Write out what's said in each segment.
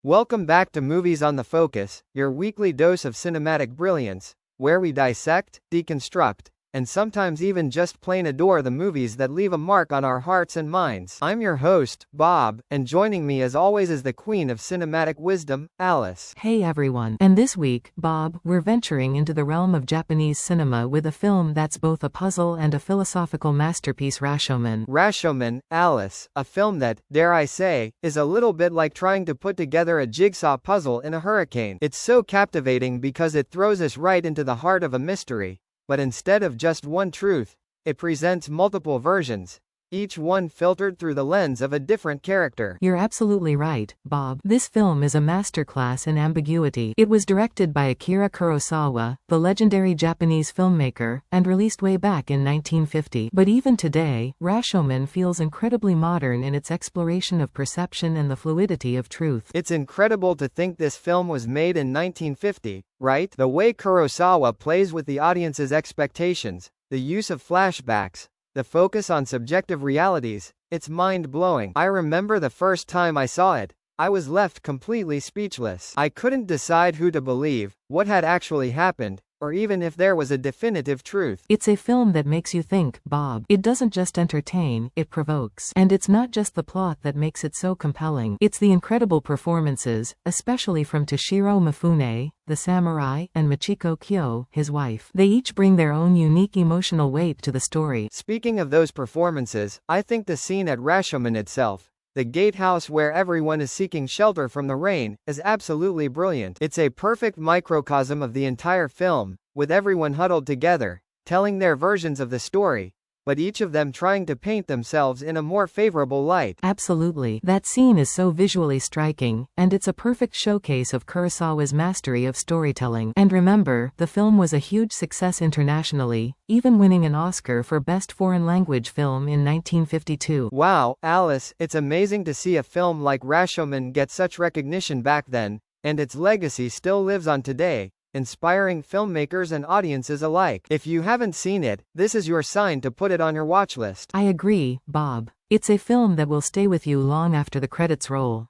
Welcome back to Movies on the Focus, your weekly dose of cinematic brilliance, where we dissect, deconstruct, and sometimes even just plain adore the movies that leave a mark on our hearts and minds. I'm your host, Bob, and joining me as always is the queen of cinematic wisdom, Alice. Hey everyone. And this week, Bob, we're venturing into the realm of Japanese cinema with a film that's both a puzzle and a philosophical masterpiece, Rashomon. Rashomon, Alice, a film that, dare I say, is a little bit like trying to put together a jigsaw puzzle in a hurricane. It's so captivating because it throws us right into the heart of a mystery. But instead of just one truth, it presents multiple versions, each one filtered through the lens of a different character. You're absolutely right, Bob. This film is a masterclass in ambiguity. It was directed by Akira Kurosawa, the legendary Japanese filmmaker, and released way back in 1950. But even today, Rashomon feels incredibly modern in its exploration of perception and the fluidity of truth. It's incredible to think this film was made in 1950, right? The way Kurosawa plays with the audience's expectations, the use of flashbacks, the focus on subjective realities, it's mind-blowing. I remember the first time I saw it, I was left completely speechless. I couldn't decide who to believe, what had actually happened, or even if there was a definitive truth. It's a film that makes you think, Bob. It doesn't just entertain, it provokes. And it's not just the plot that makes it so compelling. It's the incredible performances, especially from Toshiro Mifune, the samurai, and Michiko Kyo, his wife. They each bring their own unique emotional weight to the story. Speaking of those performances, I think the scene at Rashomon itself, the gatehouse where everyone is seeking shelter from the rain, is absolutely brilliant. It's a perfect microcosm of the entire film, with everyone huddled together, telling their versions of the story, but each of them trying to paint themselves in a more favorable light. Absolutely. That scene is so visually striking, and it's a perfect showcase of Kurosawa's mastery of storytelling. And remember, the film was a huge success internationally, even winning an Oscar for Best Foreign Language Film in 1952. Wow, Alice, it's amazing to see a film like Rashomon get such recognition back then, and its legacy still lives on today, inspiring filmmakers and audiences alike. If you haven't seen it, this is your sign to put it on your watch list. I agree, Bob. It's a film that will stay with you long after the credits roll.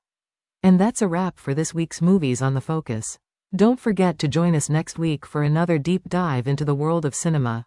And that's a wrap for this week's Movies on the Focus. Don't forget to join us next week for another deep dive into the world of cinema.